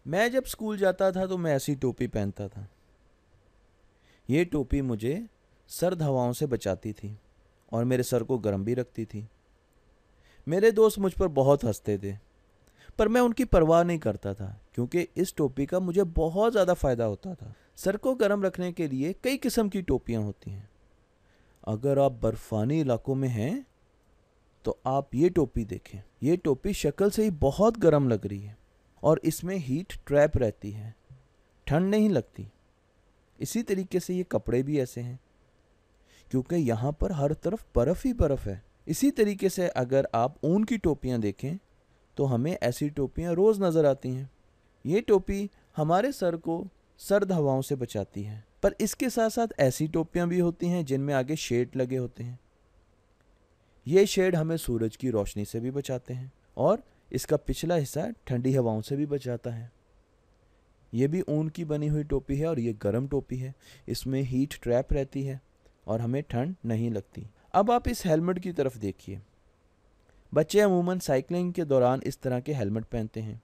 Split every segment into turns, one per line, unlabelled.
मैं जब स्कूल जाता था तो मैं ऐसी टोपी पहनता था। ये टोपी मुझे सर्द हवाओं से बचाती थी और मेरे सर को गर्म भी रखती थी। मेरे दोस्त मुझ पर बहुत हंसते थे, पर मैं उनकी परवाह नहीं करता था क्योंकि इस टोपी का मुझे बहुत ज़्यादा फ़ायदा होता था। सर को गर्म रखने के लिए कई किस्म की टोपियाँ होती हैं। अगर आप बर्फ़ानी इलाकों में हैं तो आप ये टोपी देखें। ये टोपी शक्ल से ही बहुत गर्म लग रही है और इसमें हीट ट्रैप रहती है, ठंड नहीं लगती। इसी तरीके से ये कपड़े भी ऐसे हैं क्योंकि यहाँ पर हर तरफ बर्फ़ ही बर्फ़ है। इसी तरीके से अगर आप ऊन की टोपियाँ देखें तो हमें ऐसी टोपियाँ रोज़ नज़र आती हैं। ये टोपी हमारे सर को सर्द हवाओं से बचाती है, पर इसके साथ साथ ऐसी टोपियाँ भी होती हैं जिनमें आगे शेड लगे होते हैं। ये शेड हमें सूरज की रोशनी से भी बचाते हैं और इसका पिछला हिस्सा ठंडी हवाओं से भी बचाता है। ये भी ऊन की बनी हुई टोपी है और ये गर्म टोपी है। इसमें हीट ट्रैप रहती है और हमें ठंड नहीं लगती। अब आप इस हेलमेट की तरफ देखिए। बच्चे अमूमन साइकिलिंग के दौरान इस तरह के हेलमेट पहनते हैं।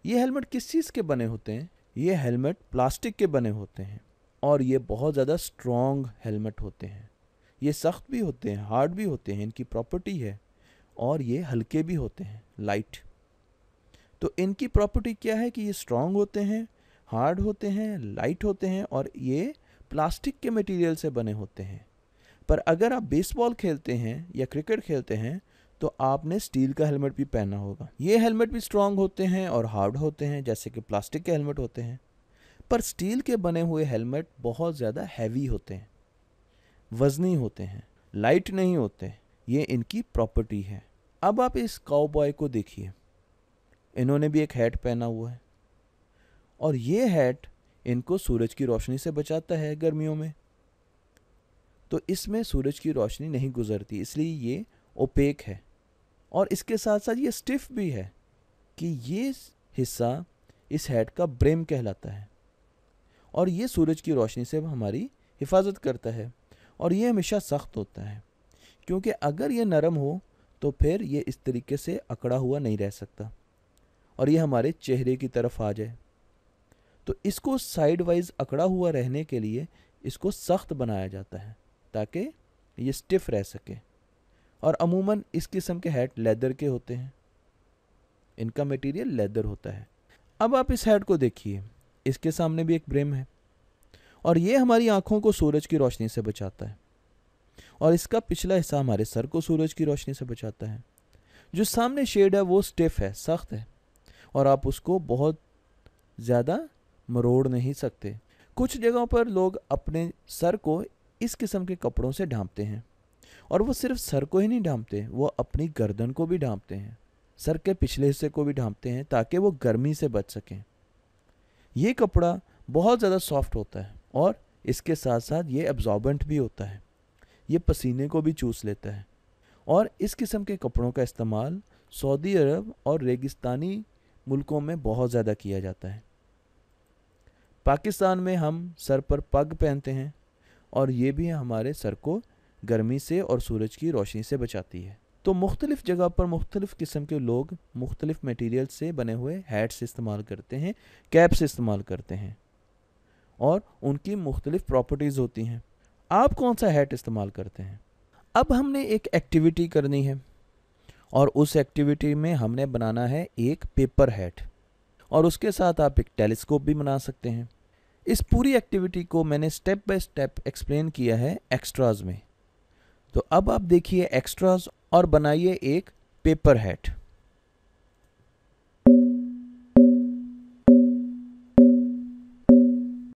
ये हेलमेट किस चीज़ के बने होते हैं? ये हेलमेट प्लास्टिक के बने होते हैं और ये बहुत ज़्यादा स्ट्रॉन्ग हेलमेट होते हैं। ये सख्त भी होते हैं, हार्ड भी होते हैं, इनकी प्रॉपर्टी है। और ये हल्के भी होते हैं, लाइट। तो इनकी प्रॉपर्टी क्या है कि ये स्ट्रॉन्ग होते हैं, हार्ड होते हैं, लाइट होते हैं और ये प्लास्टिक के मटेरियल से बने होते हैं। पर अगर आप बेसबॉल खेलते हैं या क्रिकेट खेलते हैं तो आपने स्टील का हेलमेट भी पहना होगा। ये हेलमेट भी स्ट्रॉन्ग होते हैं और हार्ड होते हैं जैसे कि प्लास्टिक के हेलमेट होते हैं। पर स्टील के बने हुए हेलमेट बहुत ज़्यादा हैवी होते हैं, वजनी होते हैं, लाइट नहीं होते। ये इनकी प्रॉपर्टी है। अब आप इस काउबॉय को देखिए। इन्होंने भी एक हैट पहना हुआ है और ये हैट इनको सूरज की रोशनी से बचाता है गर्मियों में। तो इसमें सूरज की रोशनी नहीं गुजरती, इसलिए ये ओपेक है। और इसके साथ साथ ये स्टिफ भी है कि ये हिस्सा इस हैट का ब्रिम कहलाता है और ये सूरज की रोशनी से हमारी हिफाजत करता है। और ये हमेशा सख्त होता है क्योंकि अगर ये नरम हो तो फिर ये इस तरीके से अकड़ा हुआ नहीं रह सकता और ये हमारे चेहरे की तरफ आ जाए। तो इसको साइड वाइज अकड़ा हुआ रहने के लिए इसको सख्त बनाया जाता है ताकि ये स्टिफ रह सके। और अमूमन इस किस्म के हैट लेदर के होते हैं, इनका मटेरियल लेदर होता है। अब आप इस हैट को देखिए। इसके सामने भी एक ब्रिम है और ये हमारी आंखों को सूरज की रोशनी से बचाता है और इसका पिछला हिस्सा हमारे सर को सूरज की रोशनी से बचाता है। जो सामने शेड है वो स्टिफ है, सख्त है और आप उसको बहुत ज़्यादा मरोड़ नहीं सकते। कुछ जगहों पर लोग अपने सर को इस किस्म के कपड़ों से ढांपते हैं और वो सिर्फ सर को ही नहीं ढांपते, वो अपनी गर्दन को भी ढांपते हैं, सर के पिछले हिस्से को भी ढांपते हैं ताकि वो गर्मी से बच सकें। ये कपड़ा बहुत ज़्यादा सॉफ्ट होता है और इसके साथ साथ ये एब्जॉर्बेंट भी होता है, ये पसीने को भी चूस लेता है। और इस किस्म के कपड़ों का इस्तेमाल सऊदी अरब और रेगिस्तानी मुल्कों में बहुत ज़्यादा किया जाता है। पाकिस्तान में हम सर पर पग पहनते हैं और ये भी हमारे सर को गर्मी से और सूरज की रोशनी से बचाती है। तो मुख्तलिफ़ जगह पर मुख्तलिफ़ किस्म के लोग मुख्तलिफ़ मटेरियल से बने हुए हैट्स इस्तेमाल करते हैं, कैप्स इस्तेमाल करते हैं और उनकी मुख्तलिफ़ प्रॉपर्टीज़ होती हैं। आप कौन सा हैट इस्तेमाल करते हैं? अब हमने एक एक्टिविटी करनी है और उस एक्टिविटी में हमने बनाना है एक पेपर हैट और उसके साथ आप एक टेलीस्कोप भी बना सकते हैं। इस पूरी एक्टिविटी को मैंने स्टेप बाय स्टेप एक्सप्लेन किया है एक्स्ट्राज में। तो अब आप देखिए एक्स्ट्राज और बनाइए एक पेपर हैट।